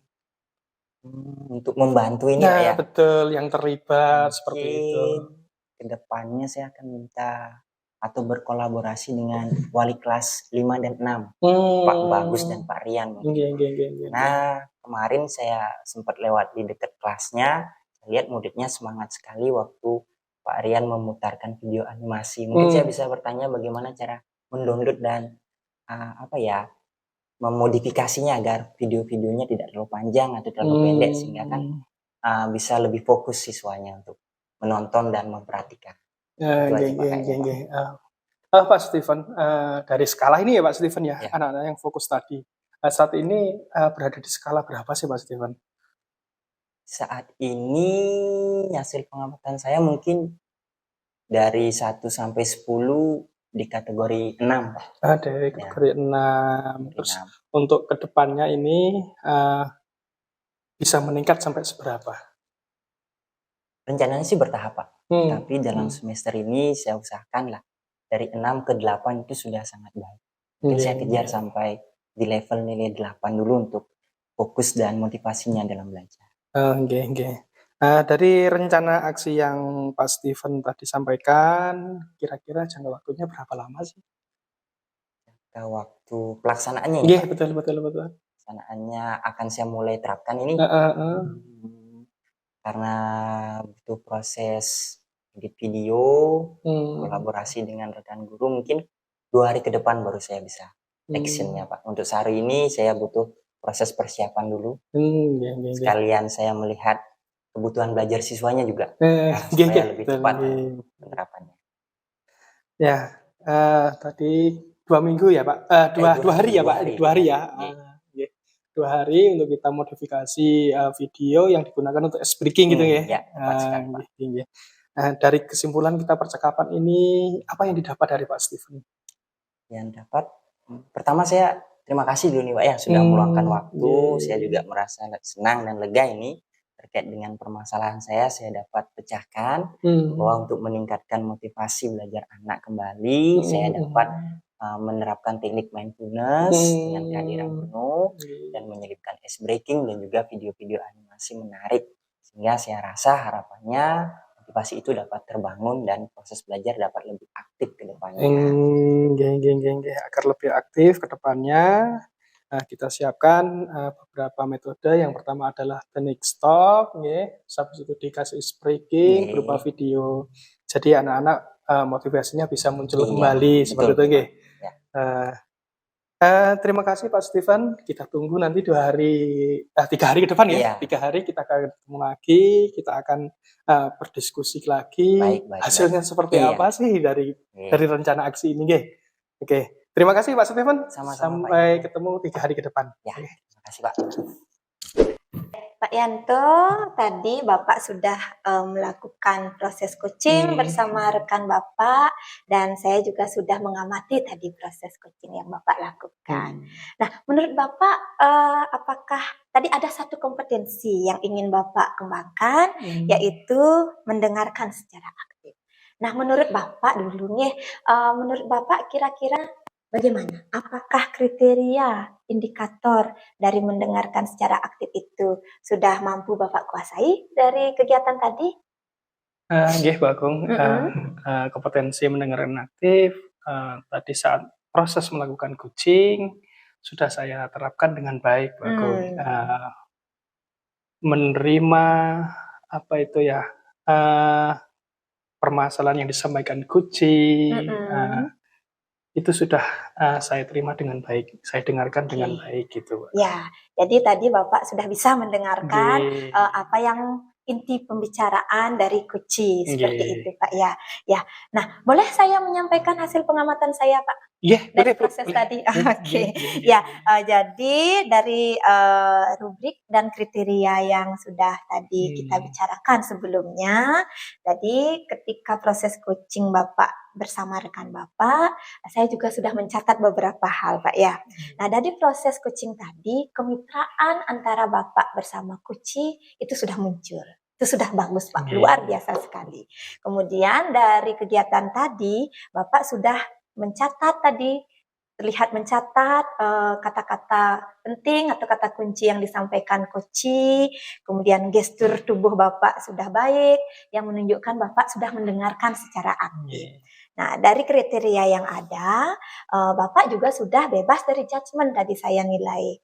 Untuk membantu ini Pak ya. Betul, yang terlibat seperti itu. Mungkin kedepannya saya akan minta atau berkolaborasi dengan wali kelas 5 dan 6, Pak Bagus dan Pak Rian mungkin. Nggih, nggih, nggih, nggih. Nah, kemarin saya sempat lewat di dekat kelasnya, saya lihat muridnya semangat sekali waktu Pak Rian memutarkan video animasi. Mungkin saya bisa bertanya bagaimana cara mendownload dan memodifikasinya agar video-videonya tidak terlalu panjang atau terlalu pendek, sehingga kan bisa lebih fokus siswanya untuk menonton dan memperhatikan. Itu aja Pak kayaknya, Pak. Pak Steven, dari skala ini ya Pak Steven ya, Ya. anak-anak yang fokus tadi. Saat ini berada di skala berapa sih Pak Steven? Saat ini hasil pengamatan saya mungkin dari 1 sampai 10 di kategori 6. Dari kategori 6. Terus 6. untuk kedepannya ini bisa meningkat sampai seberapa? Rencananya sih bertahap Pak. Tapi dalam semester ini saya usahakan lah dari 6 ke 8 itu sudah sangat baik. Mungkin saya kejar sampai di level nilai 8 dulu untuk fokus dan motivasinya dalam belajar. Dari rencana aksi yang Pak Steven tadi sampaikan, kira-kira jangka waktunya berapa lama sih? Waktu pelaksanaannya ya Nggih, Pak? betul. Pelaksanaannya akan saya mulai terapkan ini karena butuh proses edit video, kolaborasi dengan rekan guru, mungkin 2 hari ke depan baru saya bisa actionnya Pak. Untuk sehari ini saya butuh proses persiapan dulu. Sekalian saya melihat kebutuhan belajar siswanya juga, supaya lebih cepat penerapannya. Ya, tadi 2 minggu ya Pak? 2 hari ya Pak? 2 hari ya? 2 hari untuk kita modifikasi video yang digunakan untuk ice breaking gitu ya? Ya, tepat sekali Pak. Nah, dari kesimpulan kita percakapan ini, apa yang didapat dari Pak Steven? Yang dapat, pertama saya terima kasih dulu nih Pak ya, sudah meluangkan waktu. Saya juga merasa senang dan lega ini terkait dengan permasalahan saya dapat pecahkan, bahwa untuk meningkatkan motivasi belajar anak kembali, saya dapat menerapkan teknik mindfulness dengan kehadiran penuh dan menyelipkan ice breaking dan juga video-video animasi menarik, sehingga saya rasa harapannya motivasi itu dapat terbangun dan proses belajar dapat lebih aktif ke depannya. Agar lebih aktif ke depannya, kita siapkan beberapa metode. Yang pertama adalah teknik stop, habis itu dikasih ice breaking berupa video. Jadi anak-anak motivasinya bisa muncul kembali seperti itu. Terima kasih Pak Steven. Kita tunggu nanti 3 hari ke depan ya. 3 hari kita akan ketemu lagi, kita akan berdiskusi lagi. Hasilnya seperti apa sih dari rencana aksi ini? Oke. Terima kasih Pak Steven. Sampai ketemu 3 hari ke depan. Terima kasih Pak. Pak Yanto, tadi Bapak sudah melakukan proses coaching bersama rekan Bapak, dan saya juga sudah mengamati tadi proses coaching yang Bapak lakukan. Nah, menurut Bapak, apakah tadi ada satu kompetensi yang ingin Bapak kembangkan, yaitu mendengarkan secara aktif. Nah, menurut Bapak dulu nih, menurut Bapak kira-kira bagaimana? Apakah kriteria indikator dari mendengarkan secara aktif itu sudah mampu Bapak kuasai dari kegiatan tadi? Nggih, Bagong. Kompetensi mendengarkan aktif tadi saat proses melakukan coaching sudah saya terapkan dengan baik, Mbak Gun. Menerima apa itu ya, permasalahan yang disampaikan coaching, itu sudah saya terima dengan baik, saya dengarkan dengan baik gitu, Mbak. Ya, jadi tadi Bapak sudah bisa mendengarkan Nggih. apa yang inti pembicaraan dari Kuci seperti Nggih. itu, Pak ya. Ya. Nah, boleh saya menyampaikan hasil pengamatan saya, Pak? Iya, Dari boleh, Bu, proses boleh. tadi. Nggih, Oke. nggih, nggih, Ya, nggih. jadi dari rubrik dan kriteria yang sudah tadi kita bicarakan sebelumnya, jadi ketika proses coaching Bapak bersama rekan Bapak, saya juga sudah mencatat beberapa hal, Pak ya. Nah, dari proses coaching tadi, kemitraan antara Bapak bersama Kuci itu sudah muncul. Itu sudah bagus, Pak. Luar biasa sekali. Kemudian dari kegiatan tadi, Bapak sudah mencatat tadi, terlihat mencatat kata-kata penting atau kata kunci yang disampaikan Kuci, kemudian gestur tubuh Bapak sudah baik, yang menunjukkan Bapak sudah mendengarkan secara aktif. Nah, dari kriteria yang ada, Bapak juga sudah bebas dari judgement tadi saya nilai.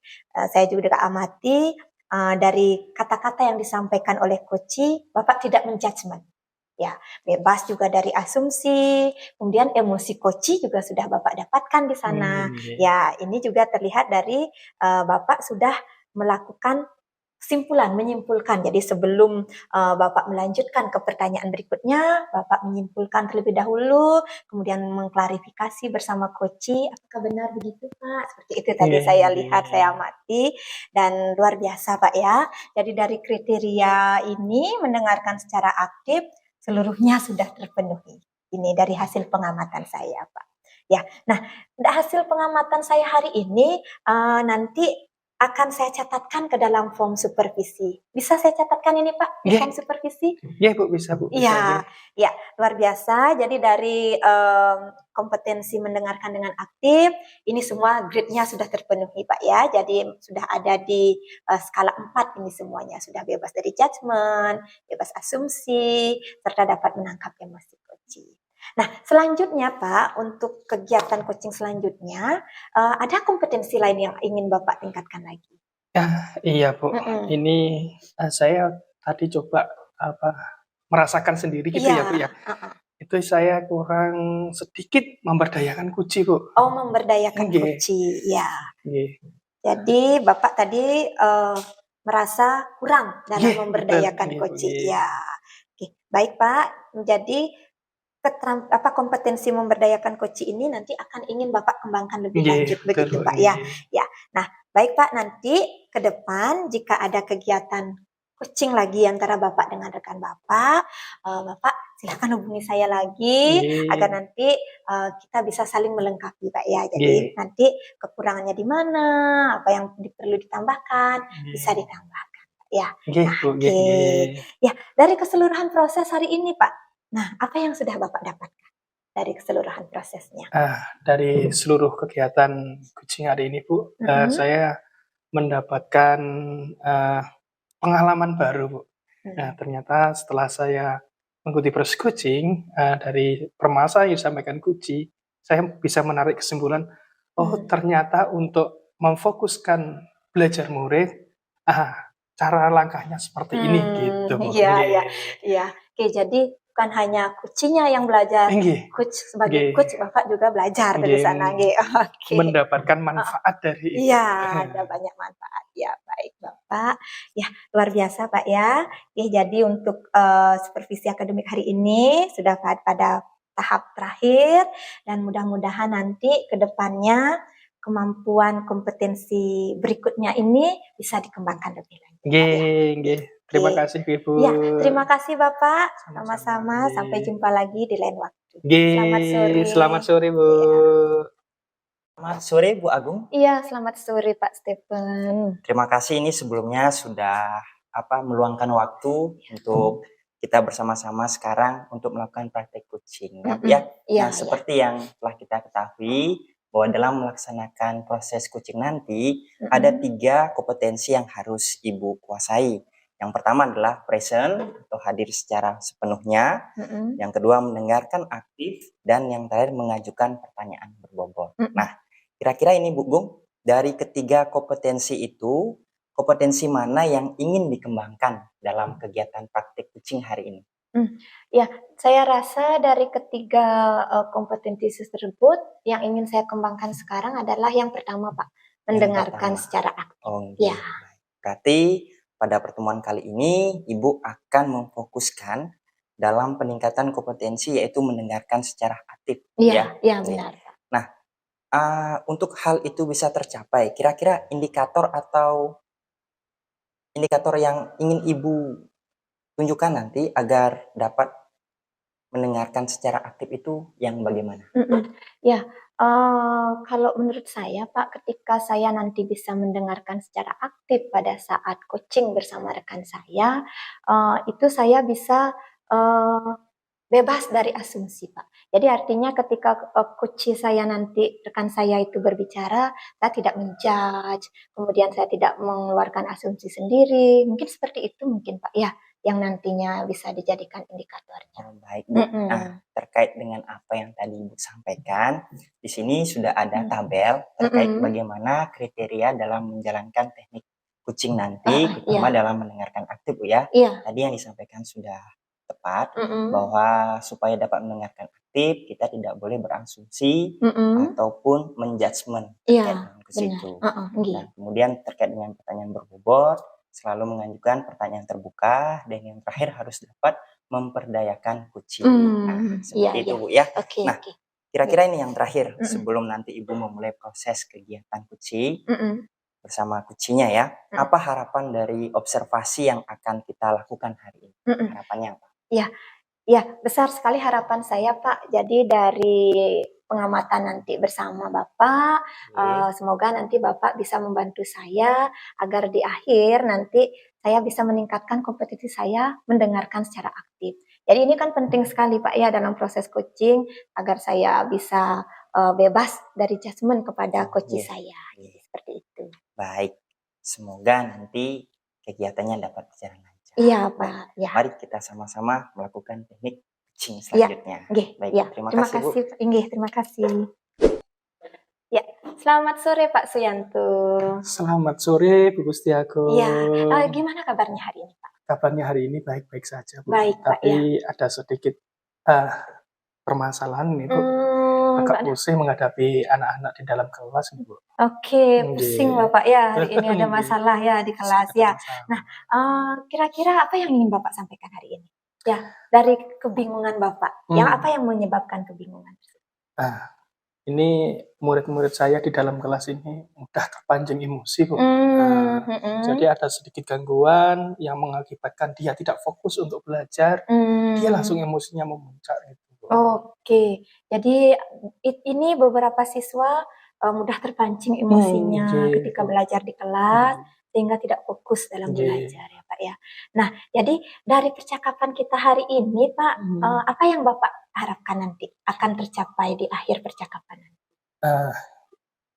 Saya juga amati dari kata-kata yang disampaikan oleh Koci, Bapak tidak menjudgement. Ya, bebas juga dari asumsi, kemudian emosi Koci juga sudah Bapak dapatkan di sana. Ya, ini juga terlihat dari Bapak sudah melakukan menyimpulkan. Jadi sebelum Bapak melanjutkan ke pertanyaan berikutnya, Bapak menyimpulkan terlebih dahulu, kemudian mengklarifikasi bersama Koci, apakah benar begitu Pak? Seperti itu tadi saya lihat, saya amati, dan luar biasa Pak ya. Jadi dari kriteria ini mendengarkan secara aktif, seluruhnya sudah terpenuhi. Ini dari hasil pengamatan saya Pak. Ya, nah hasil pengamatan saya hari ini nanti akan saya catatkan ke dalam form supervisi. Bisa saya catatkan ini Pak, di form supervisi? Iya Bu, bisa Bu. Iya, ya luar biasa. Jadi dari kompetensi mendengarkan dengan aktif, ini semua grade-nya sudah terpenuhi Pak ya. Jadi sudah ada di skala 4 ini semuanya. Sudah bebas dari judgement, bebas asumsi, serta dapat menangkap emosi coaching. Nah, selanjutnya Pak, untuk kegiatan coaching selanjutnya, ada kompetensi lain yang ingin Bapak tingkatkan lagi? Iya Bu, ini saya tadi coba merasakan sendiri gitu ya Bu ya. Itu saya kurang sedikit memberdayakan Kuci Bu. Oh, memberdayakan Kuci, ya. Jadi Bapak tadi merasa kurang dalam memberdayakan Kuci, ya. Oke, baik Pak. Jadi kompetensi memberdayakan Koci ini nanti akan ingin Bapak kembangkan lebih lanjut begitu Pak ya. Ya. Nah, baik Pak, nanti ke depan jika ada kegiatan coaching lagi antara Bapak dengan rekan Bapak, Bapak silakan hubungi saya lagi agar nanti kita bisa saling melengkapi Pak ya. Jadi nanti kekurangannya di mana, apa yang perlu ditambahkan bisa ditambahkan Pak ya. Oke. Ya, dari keseluruhan proses hari ini Pak, nah, apa yang sudah Bapak dapatkan dari keseluruhan prosesnya? Dari seluruh kegiatan coaching hari ini, Bu, saya mendapatkan pengalaman baru, Bu. Nah, ternyata setelah saya mengikuti proses coaching, dari permasalahan yang disampaikan Kuci, saya bisa menarik kesimpulan, ternyata untuk memfokuskan belajar murid, cara langkahnya seperti ini, gitu, Bu. Iya. Oke, jadi bukan hanya Kucinya yang belajar, coach sebagai coach Bapak juga belajar dari sana. Oke. Mendapatkan manfaat dari itu. Iya, ada banyak manfaat. Ya, baik Bapak. Ya, luar biasa Pak ya. Jadi untuk supervisi akademik hari ini sudah pada tahap terakhir dan mudah-mudahan nanti ke depannya kemampuan kompetensi berikutnya ini bisa dikembangkan lebih lanjut. Terima kasih Ibu. Ya, terima kasih Bapak. Sama-sama. Sampai jumpa lagi di lain waktu. Selamat sore. Selamat sore Bu. Selamat sore Bu Agung. Iya, selamat sore Pak Stephen. Terima kasih ini sebelumnya sudah meluangkan waktu untuk kita bersama-sama sekarang untuk melakukan praktek coaching. Seperti yang telah kita ketahui bahwa dalam melaksanakan proses coaching nanti ada 3 kompetensi yang harus Ibu kuasai. Yang pertama adalah present atau hadir secara sepenuhnya. Mm-mm. Yang kedua mendengarkan aktif, dan yang terakhir mengajukan pertanyaan berbobot. Mm-mm. Nah, kira-kira ini Bu Gung, dari ketiga kompetensi itu, kompetensi mana yang ingin dikembangkan dalam kegiatan praktik kucing hari ini? Ya, saya rasa dari ketiga kompetensi tersebut yang ingin saya kembangkan sekarang adalah yang pertama, Pak, mendengarkan pertama. secara aktif. Oh, Ya. baik. Berarti pada pertemuan kali ini Ibu akan memfokuskan dalam peningkatan kompetensi yaitu mendengarkan secara aktif. Iya, Ya. benar, Pak. Nah, untuk hal itu bisa tercapai, kira-kira indikator yang ingin Ibu tunjukkan nanti agar dapat mendengarkan secara aktif itu yang bagaimana? Ya, kalau menurut saya, Pak, ketika saya nanti bisa mendengarkan secara aktif pada saat coaching bersama rekan saya, itu saya bisa bebas dari asumsi, Pak. Jadi artinya ketika coach saya nanti, rekan saya itu berbicara, saya tidak menjudge, kemudian saya tidak mengeluarkan asumsi sendiri. Mungkin seperti itu mungkin, Pak, ya, yang nantinya bisa dijadikan indikatornya. Oh, baik, Bu. Nah, terkait dengan apa yang tadi Ibu sampaikan, di sini sudah ada tabel terkait bagaimana kriteria dalam menjalankan teknik kucing nanti, terutama dalam mendengarkan aktif, Bu ya. Iya. Tadi yang disampaikan sudah tepat, bahwa supaya dapat mendengarkan aktif, kita tidak boleh berasumsi ataupun menjudgment terkait dengan kucing itu. Dan kemudian terkait dengan pertanyaan berbobot, selalu mengajukan pertanyaan terbuka, dan yang terakhir harus dapat memperdayakan kucing. Nah, seperti itu, Bu ya. Nah, kira-kira ini yang terakhir sebelum nanti Ibu memulai proses kegiatan kucing bersama kucingnya ya. Apa harapan dari observasi yang akan kita lakukan hari ini? Harapannya apa? Ya, besar sekali harapan saya, Pak. Jadi dari pengamatan nanti bersama Bapak, semoga nanti Bapak bisa membantu saya agar di akhir nanti saya bisa meningkatkan kompetensi saya mendengarkan secara aktif. Jadi ini kan penting sekali, Pak, ya, dalam proses coaching agar saya bisa bebas dari judgement kepada coach saya. Seperti itu. Baik, semoga nanti kegiatannya dapat berjalan lancar. Iya, Pak. Ya. Mari kita sama-sama melakukan teknik kucing selanjutnya. Baik, terima kasih, Bu. Terima kasih. Ya, selamat sore Pak Suyanto. Selamat sore Bu Gustiagung. Ya, gimana kabarnya hari ini, Pak? Kabarnya hari ini baik-baik saja, Bu. Baik, Pak, Tapi ada sedikit permasalahan nih, Bu. Agak pusing menghadapi anak-anak di dalam kelas nih, Bu. Oke, pusing Bapak ya, hari ini ada masalah ya di kelas ya. Nah, kira-kira apa yang ingin Bapak sampaikan hari ini? Ya, dari kebingungan Bapak. Yang apa yang menyebabkan kebingungan? Ini murid-murid saya di dalam kelas ini mudah terpancing emosi, Bu. Jadi ada sedikit gangguan yang mengakibatkan dia tidak fokus untuk belajar, dia langsung emosinya memuncak gitu. Oke, jadi ini beberapa siswa mudah terpancing emosinya ketika belajar di kelas, sehingga tidak fokus dalam belajar ya, Pak ya. Nah, jadi dari percakapan kita hari ini, Pak, apa yang Bapak harapkan nanti akan tercapai di akhir percakapan nanti?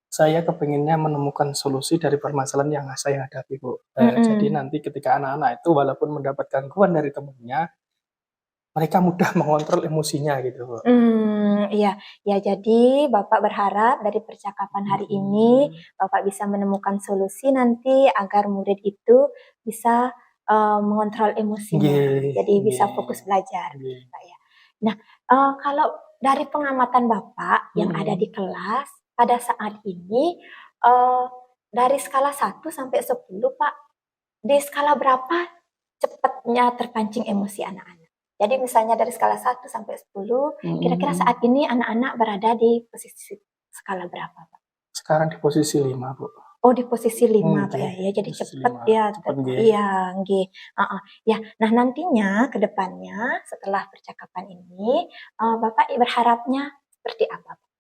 Saya kepinginnya menemukan solusi dari permasalahan yang saya hadapi, Bu. Jadi nanti ketika anak-anak itu walaupun mendapat gangguan dari temannya, mereka mudah mengontrol emosinya gitu, Bu. Iya, ya, jadi Bapak berharap dari percakapan hari ini Bapak bisa menemukan solusi nanti agar murid itu bisa mengontrol emosinya, jadi bisa fokus belajar, Pak ya. Nah, kalau dari pengamatan Bapak yang ada di kelas pada saat ini, dari skala 1 sampai 10, Pak, di skala berapa cepatnya terpancing emosi anak-anak? Jadi misalnya dari skala 1 sampai 10, kira-kira saat ini anak-anak berada di posisi skala berapa, Pak? Sekarang di posisi 5, Bu. Oh, di posisi 5, Pak ya. Ya, jadi cepat ya. Iya, nggih. Ya, nah nantinya ke depannya setelah percakapan ini, Bapak berharapnya seperti apa, Pak?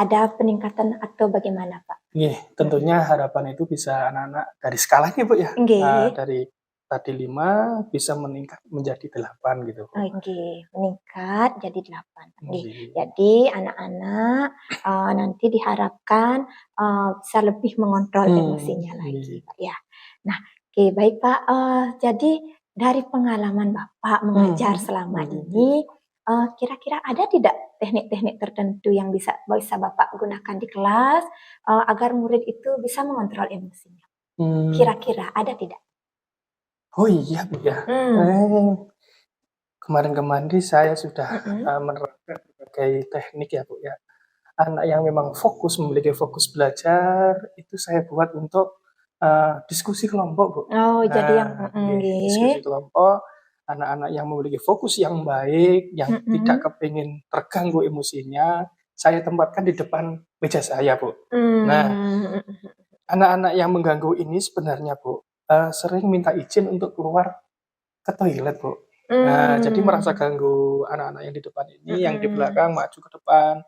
Ada peningkatan atau bagaimana, Pak? Tentunya harapan itu bisa anak-anak dari skalanya, Bu ya. Dari tadi 5 bisa meningkat menjadi 8 gitu. Meningkat jadi 8. Jadi anak-anak nanti diharapkan bisa lebih mengontrol emosinya lagi, Pak ya. Nah, baik Pak. Jadi dari pengalaman Bapak mengajar selama ini, kira-kira ada tidak teknik-teknik tertentu yang bisa Bapak gunakan di kelas, agar murid itu bisa mengontrol emosinya? Hmm, Kira-kira ada tidak? oh iya Bu ya. Kemarin-kemarin saya sudah menerapkan berbagai teknik ya Bu ya. Anak yang memang memiliki fokus belajar, itu saya buat untuk diskusi kelompok Bu. Oh, jadi yang Diskusi kelompok, anak-anak yang memiliki fokus yang baik, yang tidak kepingin terganggu emosinya, saya tempatkan di depan meja saya Bu. Nah, anak-anak yang mengganggu ini sebenarnya Bu, sering minta izin untuk keluar ke toilet Bu. Nah, jadi merasa ganggu anak-anak yang di depan ini, yang di belakang maju ke depan.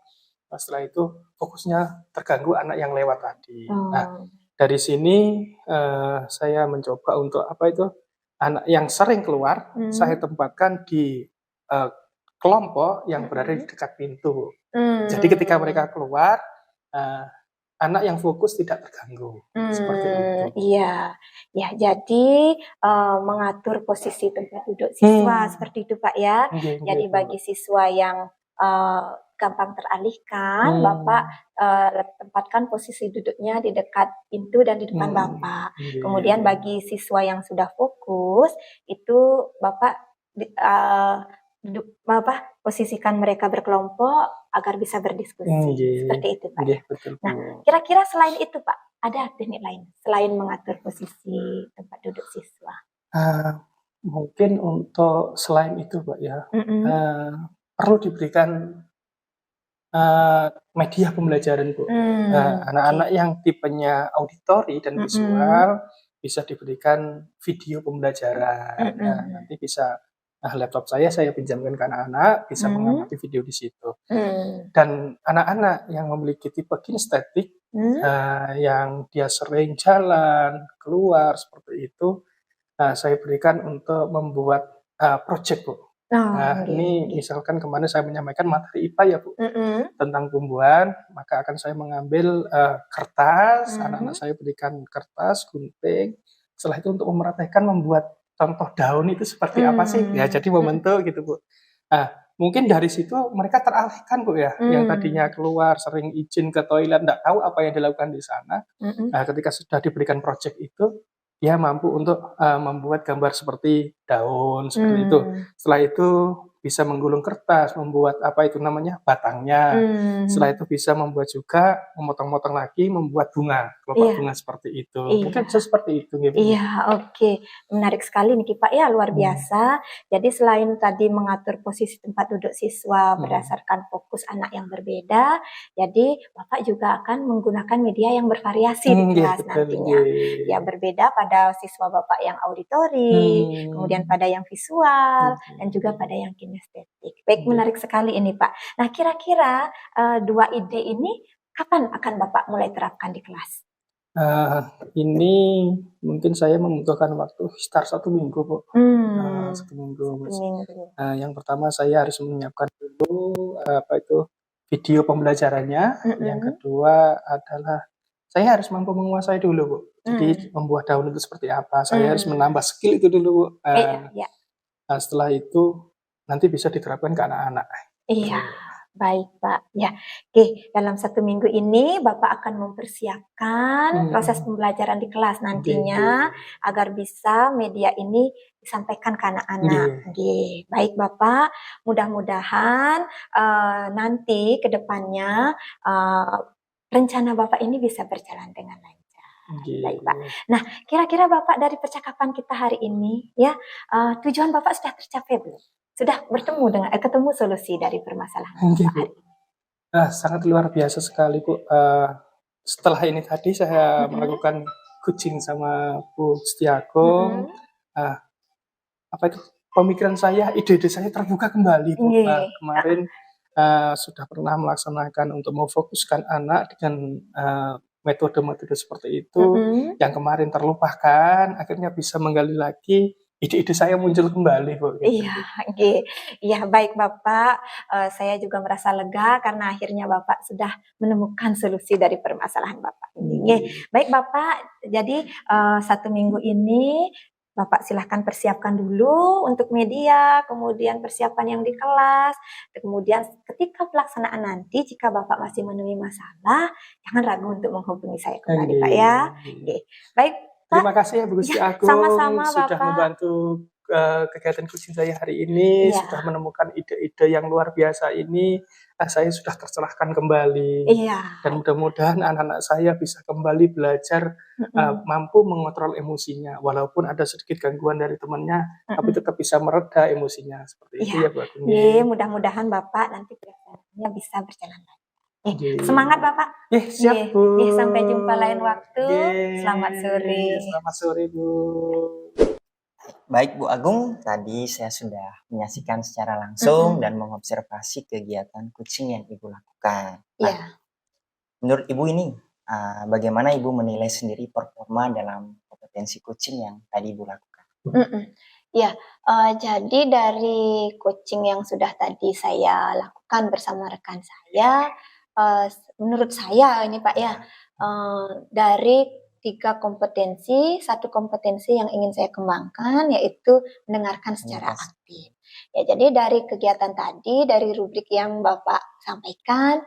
Nah, setelah itu fokusnya terganggu anak yang lewat tadi. Nah, dari sini saya mencoba untuk anak yang sering keluar, saya tempatkan di kelompok yang berada di dekat pintu. Jadi ketika mereka keluar, anak yang fokus tidak terganggu. Seperti itu. Iya, ya jadi mengatur posisi tempat duduk siswa seperti itu Pak ya. Jadi bagi siswa yang gampang teralihkan, Bapak tempatkan posisi duduknya di dekat pintu dan di depan Bapak. Kemudian bagi siswa yang sudah fokus, itu Bapak posisikan mereka berkelompok agar bisa berdiskusi. Seperti itu Pak. Betul, Nah, kira-kira selain itu Pak, ada teknik lain selain mengatur posisi tempat duduk siswa? Mungkin untuk selain itu Pak ya, perlu diberikan media pembelajaran Bu. Anak-anak yang tipenya auditori dan visual bisa diberikan video pembelajaran. Nanti bisa laptop saya pinjamkan ke anak-anak, bisa mengamati video di situ. Dan anak-anak yang memiliki tipe kinestetik, yang dia sering jalan, keluar seperti itu, saya berikan untuk membuat project Bu. Ini misalkan kemarin saya menyampaikan materi IPA ya Bu, tentang tumbuhan, maka akan saya mengambil kertas, anak-anak saya berikan kertas, gunting, setelah itu untuk memerhatikan membuat contoh daun itu seperti apa sih, ya jadi membentuk gitu Bu. Mungkin dari situ mereka teralihkan Bu ya, yang tadinya keluar sering izin ke toilet, nggak tahu apa yang dilakukan di sana. Ketika sudah diberikan project itu, dia mampu untuk membuat gambar seperti daun, seperti itu. Setelah itu bisa menggulung kertas, membuat batangnya. Setelah itu bisa membuat juga, memotong-motong lagi, membuat bunga, kelopak bunga seperti itu. Mungkin bisa seperti itu. Gitu. Iya, oke. Menarik sekali nih Pak ya, luar biasa. Jadi selain tadi mengatur posisi tempat duduk siswa berdasarkan fokus anak yang berbeda, jadi Bapak juga akan menggunakan media yang bervariasi di kelas nantinya. Ya, berbeda pada siswa Bapak yang auditori, kemudian pada yang visual, dan juga pada yang kinestetik. Baik, menarik sekali ini Pak. Nah, kira-kira dua ide ini kapan akan Bapak mulai terapkan di kelas? Ini mungkin saya membutuhkan waktu sekitar 1 minggu, Bu. 1 minggu. Yang pertama saya harus menyiapkan dulu video pembelajarannya. Yang kedua adalah saya harus mampu menguasai dulu, Bu. Jadi membuat daun itu seperti apa, saya harus menambah skill itu dulu, Bu. Setelah itu nanti bisa diterapkan ke anak-anak. Iya. Baik Pak, ya. Oke, dalam 1 minggu ini Bapak akan mempersiapkan proses pembelajaran di kelas nantinya agar bisa media ini disampaikan ke anak-anak. Baik Bapak, mudah-mudahan nanti ke depannya rencana Bapak ini bisa berjalan dengan lancar. Baik Pak. Nah, kira-kira Bapak dari percakapan kita hari ini, ya tujuan Bapak sudah tercapai belum? Sudah ketemu solusi dari permasalahan Bapak hari ini? Sangat luar biasa sekali Bu. Setelah ini tadi saya melakukan coaching sama Bu Setiagung, pemikiran saya, ide-ide saya terbuka kembali Bu. Kemarin sudah pernah melaksanakan untuk memfokuskan anak dengan metode-metode seperti itu, yang kemarin terlupakan, akhirnya bisa menggali lagi. Ide-ide saya muncul kembali Bu. Iya, baik Bapak. Saya juga merasa lega karena akhirnya Bapak sudah menemukan solusi dari permasalahan Bapak ini. Baik Bapak, jadi 1 minggu ini Bapak silahkan persiapkan dulu untuk media, kemudian persiapan yang di kelas, kemudian ketika pelaksanaan nanti jika Bapak masih menemui masalah, jangan ragu untuk menghubungi saya kembali Pak ya. Oke. Baik Pak, Terima kasih ya Bu Gusti ya, Agung sama-sama sudah Bapak. membantu kegiatan coaching saya hari ini, Iya. sudah menemukan ide-ide yang luar biasa ini. Saya sudah tercerahkan kembali. Iya. Dan mudah-mudahan anak-anak saya bisa kembali belajar mampu mengontrol emosinya. Walaupun ada sedikit gangguan dari temannya, tapi tetap bisa mereda emosinya. Seperti itu ya Bu Agung. Mudah-mudahan Bapak nanti pelajarannya bisa berjalan lancar. Nggih. Semangat Bapak. Siap Bu. Sampai jumpa lain waktu. Nggih. Selamat sore. Selamat sore Bu. Baik Bu Agung, tadi saya sudah menyaksikan secara langsung dan mengobservasi kegiatan coaching yang Ibu lakukan. Iya. Menurut Ibu ini, bagaimana Ibu menilai sendiri performa dalam kompetensi coaching yang tadi Ibu lakukan? Ya, jadi dari coaching yang sudah tadi saya lakukan bersama rekan saya, menurut saya ini Pak ya, dari 3 kompetensi, 1 kompetensi yang ingin saya kembangkan yaitu mendengarkan secara aktif. Ya, jadi dari kegiatan tadi, dari rubrik yang Bapak sampaikan,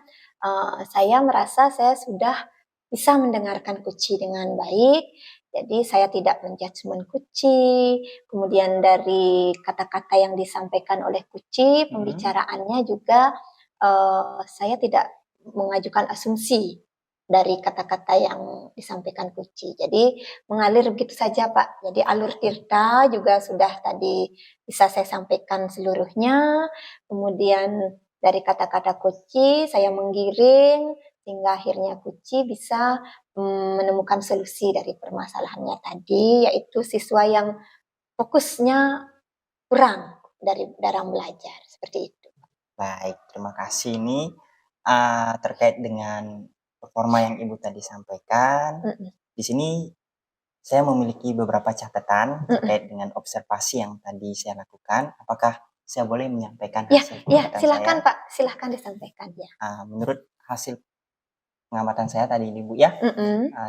saya merasa saya sudah bisa mendengarkan Kuci dengan baik. Jadi saya tidak menjudgment Kuci. Kemudian dari kata-kata yang disampaikan oleh Kuci, pembicaraannya juga saya tidak mengajukan asumsi dari kata-kata yang disampaikan Kuci. Jadi mengalir begitu saja Pak. Jadi alur tirta juga sudah tadi bisa saya sampaikan seluruhnya. Kemudian dari kata-kata Kuci saya menggiring sehingga akhirnya Kuci bisa menemukan solusi dari permasalahannya tadi, yaitu siswa yang fokusnya kurang dalam belajar, seperti itu. Baik, terima kasih. Ini terkait dengan performa yang Ibu tadi sampaikan. Di sini saya memiliki beberapa catatan terkait dengan observasi yang tadi saya lakukan. Apakah saya boleh menyampaikan hasil pengamatan silakan saya? Pak, silakan disampaikan ya. Menurut hasil pengamatan saya tadi Ibu ya,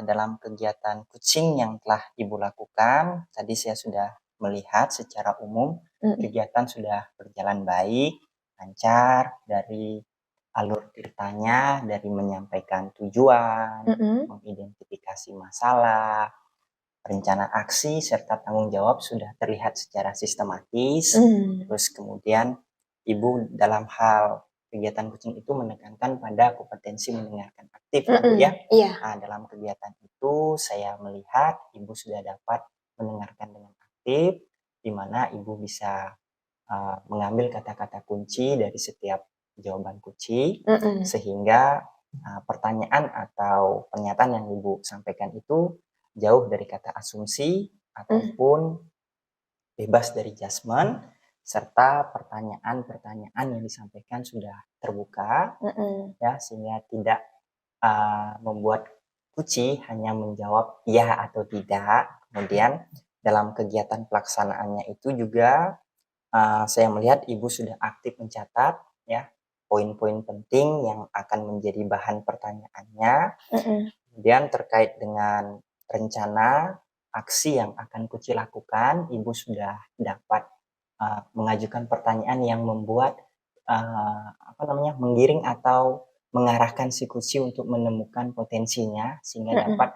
dalam kegiatan coaching yang telah Ibu lakukan, tadi saya sudah melihat secara umum kegiatan sudah berjalan baik, lancar, dari alur ceritanya, dari menyampaikan tujuan, mengidentifikasi masalah, rencana aksi, serta tanggung jawab sudah terlihat secara sistematis. Terus kemudian Ibu dalam hal kegiatan coaching itu menekankan pada kompetensi mendengarkan aktif ya Bu ya. Dalam kegiatan itu saya melihat Ibu sudah dapat mendengarkan dengan aktif, di mana Ibu bisa mengambil kata-kata kunci dari setiap jawaban kunci, sehingga pertanyaan atau pernyataan yang Ibu sampaikan itu jauh dari kata asumsi ataupun bebas dari judgement, serta pertanyaan-pertanyaan yang disampaikan sudah terbuka, ya, sehingga tidak membuat Kuci hanya menjawab ya atau tidak. Kemudian dalam kegiatan pelaksanaannya itu juga saya melihat Ibu sudah aktif mencatat ya poin-poin penting yang akan menjadi bahan pertanyaannya. Kemudian terkait dengan rencana aksi yang akan Kuci lakukan, Ibu sudah dapat mengajukan pertanyaan yang membuat menggiring atau mengarahkan si Kuci untuk menemukan potensinya, sehingga dapat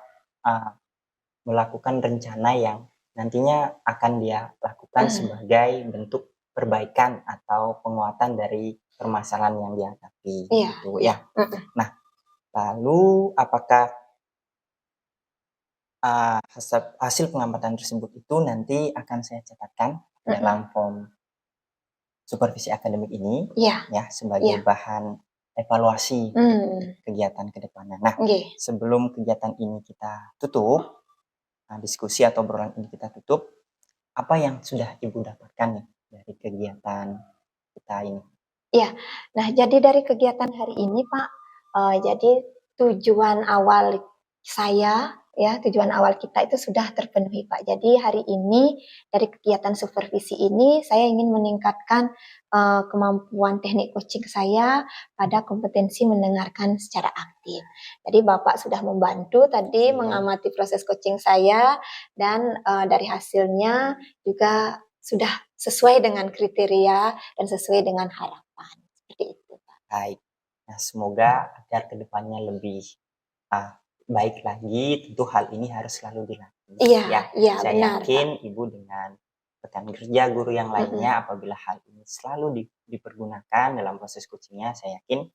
melakukan rencana yang nantinya akan dia lakukan sebagai bentuk perbaikan atau penguatan dari permasalahan yang dihadapi. Gitu ya. Nah, lalu apakah hasil pengamatan tersebut itu nanti akan saya catatkan dalam form supervisi akademik ini ya sebagai bahan evaluasi kegiatan ke depannya. Nah, sebelum kegiatan ini kita tutup, diskusi atau obrolan ini kita tutup, apa yang sudah Ibu dapatkan nih dari kegiatan kita ini? Iya, nah jadi dari kegiatan hari ini Pak, jadi tujuan awal saya ya tujuan awal kita itu sudah terpenuhi Pak. Jadi hari ini dari kegiatan supervisi ini saya ingin meningkatkan kemampuan teknik coaching saya pada kompetensi mendengarkan secara aktif. Jadi Bapak sudah membantu tadi mengamati proses coaching saya dan dari hasilnya juga sudah sesuai dengan kriteria dan sesuai dengan harapan. Seperti itu Pak. Baik. Nah, semoga agar kedepannya lebih baik lagi, tentu hal ini harus selalu dilatih. Iya, iya Saya benar yakin Ibu dengan rekan kerja guru yang lainnya apabila hal ini selalu dipergunakan dalam proses coachingnya, saya yakin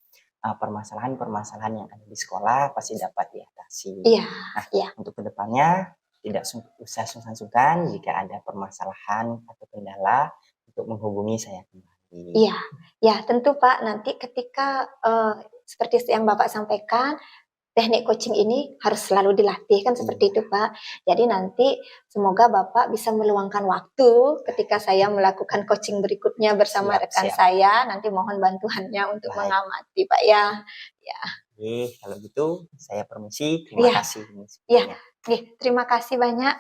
permasalahan-permasalahan yang ada di sekolah pasti dapat diatasi. Iya, Nah, iya. untuk kedepannya tidak usah sungkan-sungkan jika ada permasalahan atau kendala untuk menghubungi saya kembali. Iya, ya tentu Pak. Nanti ketika seperti yang Bapak sampaikan, teknik coaching ini harus selalu dilatih kan seperti itu Pak. Jadi nanti semoga Bapak bisa meluangkan waktu ketika saya melakukan coaching berikutnya bersama rekan saya. Nanti mohon bantuannya untuk mengamati Pak ya. Ya. Oke, kalau gitu saya permisi. Terima kasih. Ya, terima kasih banyak